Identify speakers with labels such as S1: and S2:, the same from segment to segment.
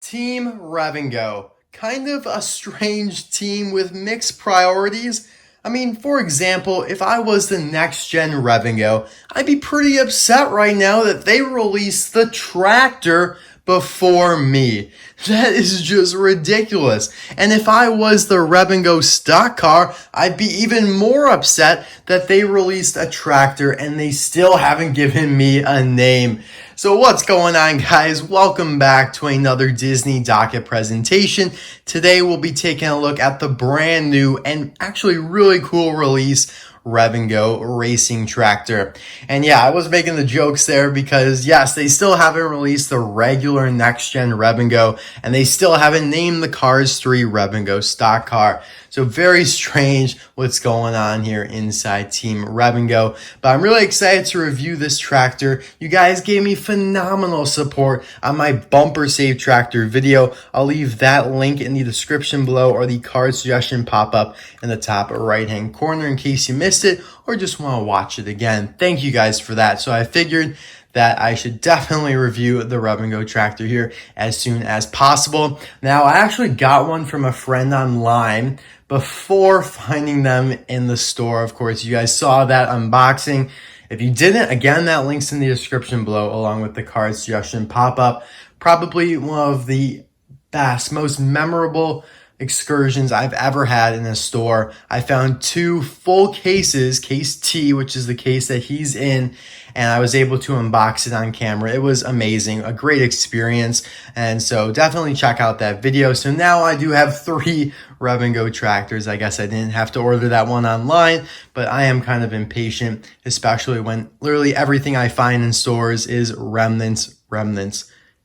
S1: Team Rev-N-Go, kind of a strange team with mixed priorities. I mean, for example, if I was the next-gen Rev-N-Go, I'd be pretty upset right now that they released the tractor before me. That is just ridiculous. And if I was the Rev-N-Go stock car, I'd be even more upset that they released a tractor and they still haven't given me a name. So what's going on, guys? Welcome back to another Disney Docket presentation. Today we'll be taking a look at the brand new and actually really cool release, Rev-N-Go Racing Tractor. And yeah, I was making the jokes there because yes, they still haven't released the regular next-gen Rev-N-Go, and they still haven't named the Cars 3 Rev-N-Go stock car. So very strange what's going on here inside Team Rev-N-Go. But I'm really excited to review this tractor. You guys gave me phenomenal support on my bumper save tractor video. I'll leave that link in the description below or the card suggestion pop-up in the top right hand corner in case you missed it or just want to watch it again. Thank you guys for that. So I figured that I should definitely review the Rev-N-Go tractor here as soon as possible. Now, I actually got one from a friend online before finding them in the store. Of course, you guys saw that unboxing. If you didn't, again, that link's in the description below along with the card suggestion pop-up. Probably one of the best, most memorable excursions I've ever had in a store. I found two full cases, case T, which is the case that he's in, and I was able to unbox it on camera. It was amazing, a great experience, and so definitely check out that video. So now I do have 3 Rev-N-Go tractors. I guess I didn't have to order that one online, but I am kind of impatient, especially when literally everything I find in stores is remnants,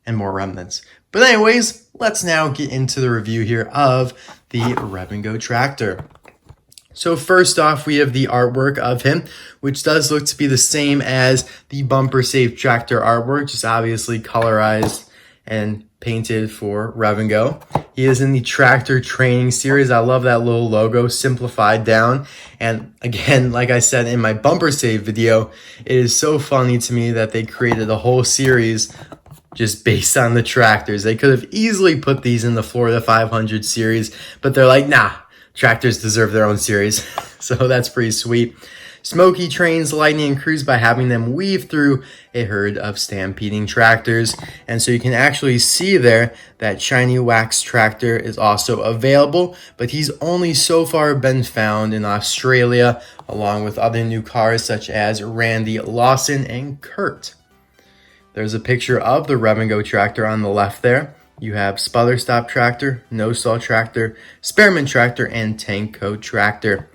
S1: and more remnants. But anyways, let's now get into the review here of the Rev-N-Go tractor. So first off, we have the artwork of him, which does look to be the same as the bumper safe tractor artwork, just obviously colorized and painted for Rev-N-Go. He is in the tractor training series. I love that little logo simplified down. And again, like I said in my bumper save video, it is so funny to me that they created a whole series just based on the tractors. They could have easily put these in the Florida 500 series, but they're like, nah, tractors deserve their own series. So that's pretty sweet. Smokey trains Lightning and Cruz by having them weave through a herd of stampeding tractors. And so you can actually see there that shiny wax tractor is also available, but he's only so far been found in Australia, along with other new cars such as Randy Lawson and Kurt. There's a picture of the Rev-N-Go tractor on the left there. You have sputter stop tractor, no stall tractor, spearmint tractor, and tank coat tractor.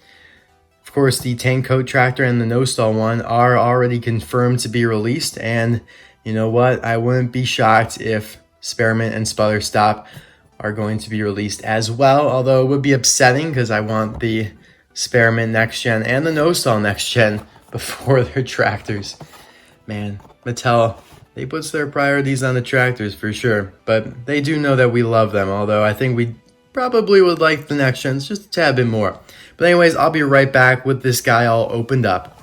S1: Of course, the tank coat tractor and the no stall one are already confirmed to be released. And you know what? I wouldn't be shocked if spearmint and sputter stop are going to be released as well. Although it would be upsetting because I want the spearmint next gen and the no stall next gen before their tractors. Man, Mattel, they put their priorities on the tractors for sure, but they do know that we love them, although I think we probably would like the next gens just a tad bit more. But anyways, I'll be right back with this guy all opened up.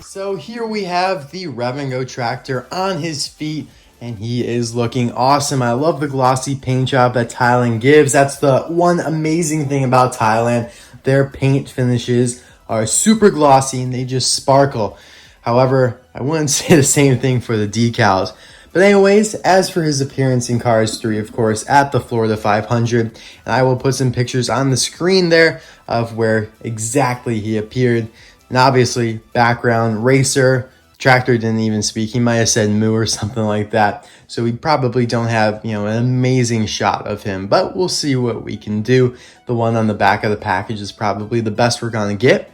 S1: So here we have the Rev-N-Go tractor on his feet, and he is looking awesome. I love the glossy paint job that Thailand gives. That's the one amazing thing about Thailand. Their paint finishes are super glossy and they just sparkle. However, I wouldn't say the same thing for the decals. But anyways, as for his appearance in Cars 3, of course, at the Florida 500, and I will put some pictures on the screen there of where exactly he appeared. And obviously, background racer. Tractor didn't even speak. He might have said moo or something like that. So we probably don't have, an amazing shot of him, but we'll see what we can do. The one on the back of the package is probably the best we're going to get.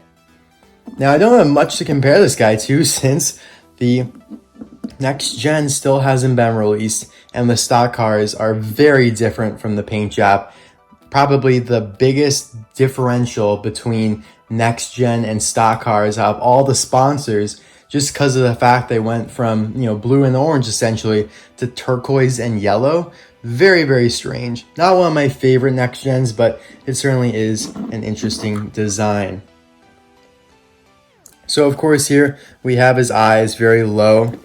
S1: Now, I don't have much to compare this guy to since the next gen still hasn't been released and the stock cars are very different from the paint job. Probably the biggest differential between next gen and stock cars out of all the sponsors just because of the fact they went from, blue and orange essentially to turquoise and yellow. Very, very strange. Not one of my favorite next gens, but it certainly is an interesting design. So of course here we have his eyes very low,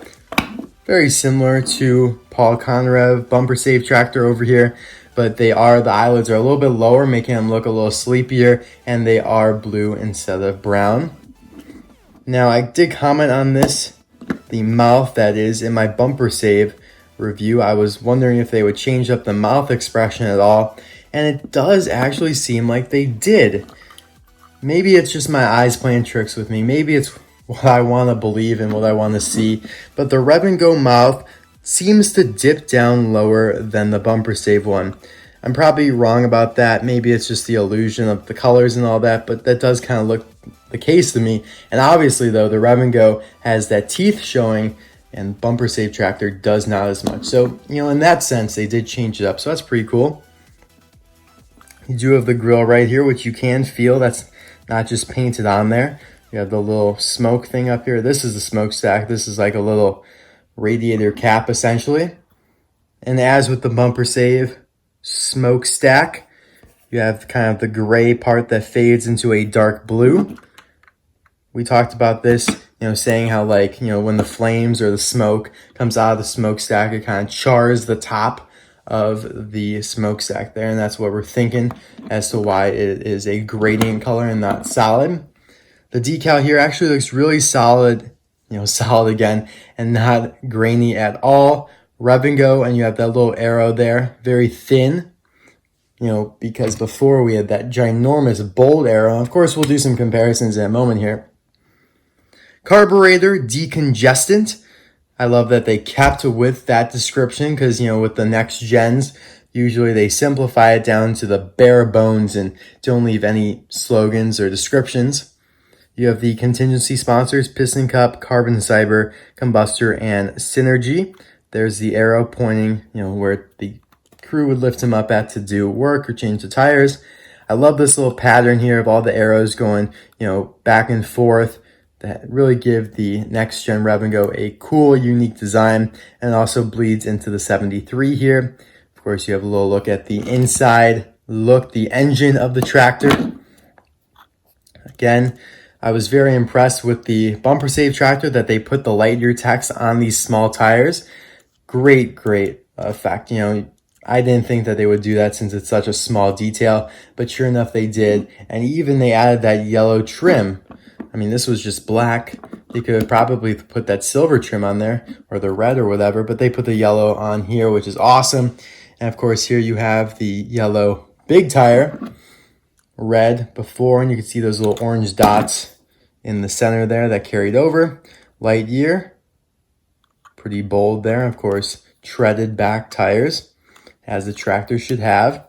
S1: very similar to Paul Conrav bumper safe tractor over here, but the eyelids are a little bit lower, making him look a little sleepier, and they are blue instead of brown. Now I did comment on this, the mouth that is, in my bumper save review. I was wondering if they would change up the mouth expression at all, and it does actually seem like they did. Maybe it's just my eyes playing tricks with me. Maybe it's what I want to believe and what I want to see. But the Rev-N-Go mouth seems to dip down lower than the bumper save one. I'm probably wrong about that. Maybe it's just the illusion of the colors and all that, but that does kind of look the case to me. And obviously, though, the Rev-N-Go has that teeth showing, and bumper safe tractor does not as much. So, in that sense, they did change it up. So that's pretty cool. You do have the grill right here, which you can feel. That's not just painted on there. You have the little smoke thing up here. This is the smokestack. This is like a little radiator cap, essentially. And as with the bumper save smokestack, you have kind of the gray part that fades into a dark blue. We talked about this, saying how when the flames or the smoke comes out of the smokestack, it kind of chars the top of the smokestack there, and that's what we're thinking as to why it is a gradient color and not solid. The decal here actually looks really solid, solid again, and not grainy at all. Rev-N-Go, and you have that little arrow there, very thin, because before we had that ginormous bold arrow. Of course, we'll do some comparisons in a moment here. Carburetor decongestant. I love that they kept with that description because, with the next gens, usually they simplify it down to the bare bones and don't leave any slogans or descriptions. You have the contingency sponsors, Piston Cup, Carbon Fiber, Combustor, and Synergy. There's the arrow pointing, where the crew would lift him up at to do work or change the tires. I love this little pattern here of all the arrows going, back and forth, that really give the next gen Rev-N-Go a cool, unique design, and also bleeds into the 73 here. Of course, you have a little look at the inside look, the engine of the tractor. Again, I was very impressed with the bumper save tractor that they put the Lightyear text on these small tires. Great effect. I didn't think that they would do that since it's such a small detail, but sure enough, they did. And even they added that yellow trim. I mean, this was just black. They could have probably put that silver trim on there, or the red or whatever, but they put the yellow on here, which is awesome. And of course, here you have the yellow big tire, red before, and you can see those little orange dots in the center there that carried over. Lightyear, pretty bold there. Of course, treaded back tires, as the tractor should have.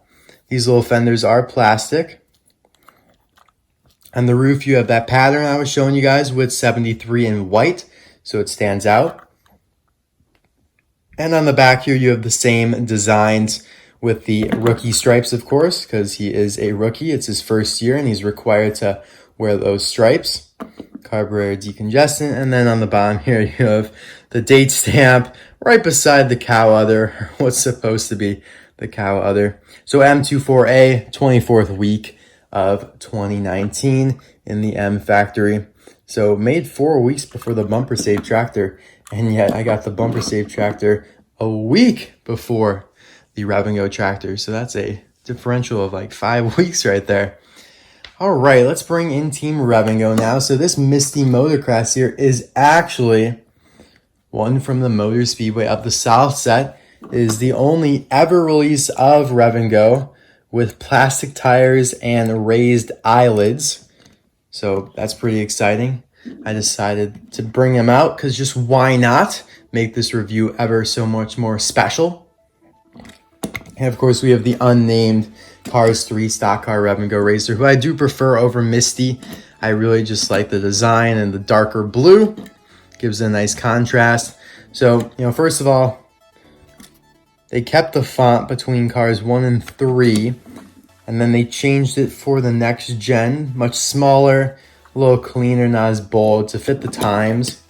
S1: These little fenders are plastic. On the roof, you have that pattern I was showing you guys with 73 in white, so it stands out. And on the back here, you have the same designs with the rookie stripes, of course, because he is a rookie. It's his first year, and he's required to wear those stripes. Carburetor decongestant, and then on the bottom here, you have the date stamp right beside the cow udder, what's supposed to be the cow udder. So M24A, 24th week of 2019 in the M factory. So made 4 weeks before the bumper save tractor, and yet I got the bumper save tractor a week before the Rev-N-Go tractor. So that's a differential of like 5 weeks right there. All right, let's bring in Team Rev-N-Go now. So this Misty Motocross here is actually one from the Motor Speedway of the South set. It is the only ever release of Rev-N-Go with plastic tires and raised eyelids. So that's pretty exciting. I decided to bring them out because just why not make this review ever so much more special. And of course, we have the unnamed Cars 3 stock car Rev-N-Go racer, who I do prefer over Misty. I really just like the design and the darker blue. Gives it a nice contrast. So, first of all, they kept the font between cars 1 and 3, and then they changed it for the next gen, much smaller, a little cleaner, not as bold, to fit the times.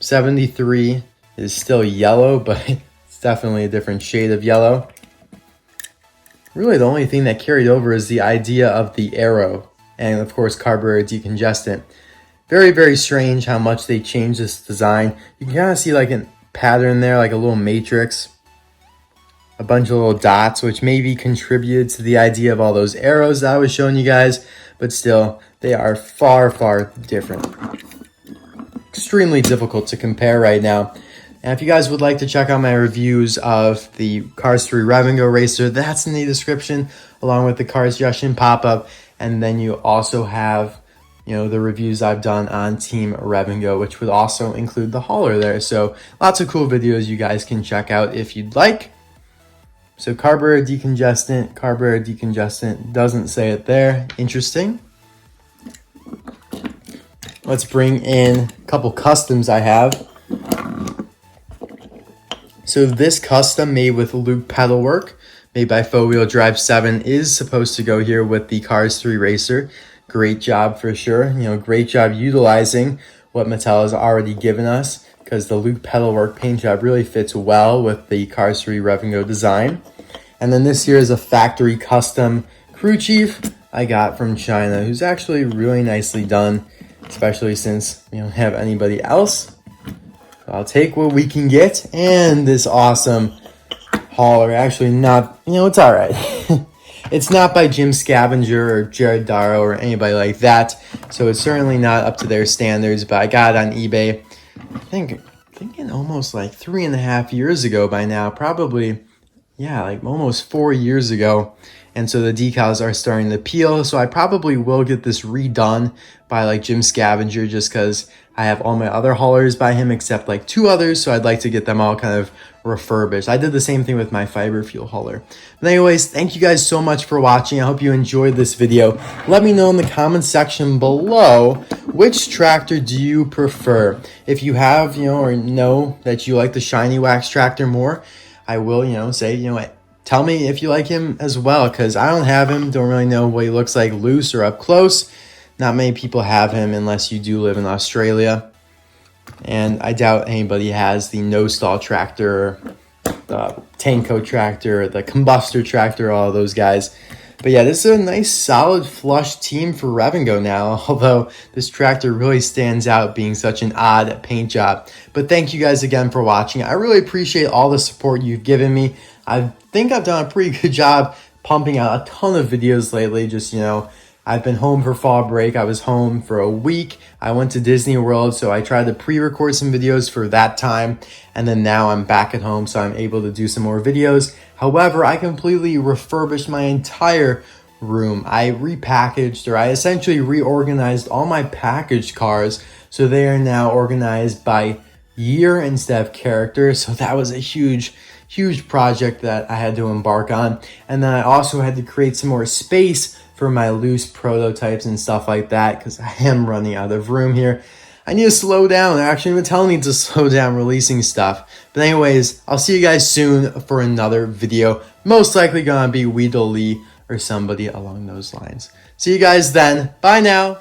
S1: 73 is still yellow, but it's definitely a different shade of yellow. Really, the only thing that carried over is the idea of the arrow and, of course, carburetor decongestant. Very, very strange how much they changed this design. You can kind of see like a pattern there, like a little matrix. A bunch of little dots, which maybe contributed to the idea of all those arrows that I was showing you guys. But still, they are far, far different. Extremely difficult to compare right now. And if you guys would like to check out my reviews of the Cars 3 Rev-N-Go Racer, that's in the description, along with the Cars Suggestion pop-up. And then you also have, you know, the reviews I've done on Team Rev-N-Go, which would also include the hauler there. So lots of cool videos you guys can check out if you'd like. So carburetor decongestant, doesn't say it there. Interesting. Let's bring in a couple customs I have. So this custom made with loop pedal work, made by 4-Wheel Drive 7, is supposed to go here with the Cars 3 Racer. Great job for sure. You know, great job utilizing what Mattel has already given us, because the loop pedal work paint job really fits well with the Cars 3 Rev-N-Go design. And then this here is a factory custom crew chief I got from China, who's actually really nicely done, especially since we don't have anybody else. I'll take what we can get, and this awesome hauler. Actually not, you know, it's all right. It's not by Jim Scavenger or Jared Darrow or anybody like that, so it's certainly not up to their standards, but I got it on eBay, thinking almost like 3.5 years ago by now, probably, yeah, like almost 4 years ago. And so the decals are starting to peel, so I probably will get this redone by like Jim Scavenger, just because I have all my other haulers by him except like 2 others, so I'd like to get them all kind of refurbished. I did the same thing with my fiber fuel hauler. But anyways, thank you guys so much for watching. I hope you enjoyed this video. Let me know in the comments section below, which tractor do you prefer? If you have, you know, or know that you like the shiny wax tractor more, I will, you know, say, you know what, tell me if you like him as well, because I don't have him, don't really know what he looks like loose or up close. Not many people have him unless you do live in Australia. And I doubt anybody has the no-stall tractor, the Tanko tractor, the combustor tractor, all of those guys. But yeah, this is a nice, solid, flush team for Rev-N-Go now, although this tractor really stands out being such an odd paint job. But thank you guys again for watching. I really appreciate all the support you've given me. I think I've done a pretty good job pumping out a ton of videos lately. Just, you know, I've been home for fall break. I was home for a week. I went to Disney World, so I tried to pre-record some videos for that time. And then now I'm back at home, so I'm able to do some more videos. However, I completely refurbished my entire room. I repackaged, or I essentially reorganized all my packaged cars, so they are now organized by year instead of character. So that was a huge project that I had to embark on. And then I also had to create some more space for my loose prototypes and stuff like that, because I am running out of room here. I need to slow down. They're actually even telling me to slow down releasing stuff. But anyways, I'll see you guys soon for another video. Most likely gonna be Wheeldell or somebody along those lines. See you guys then. Bye now.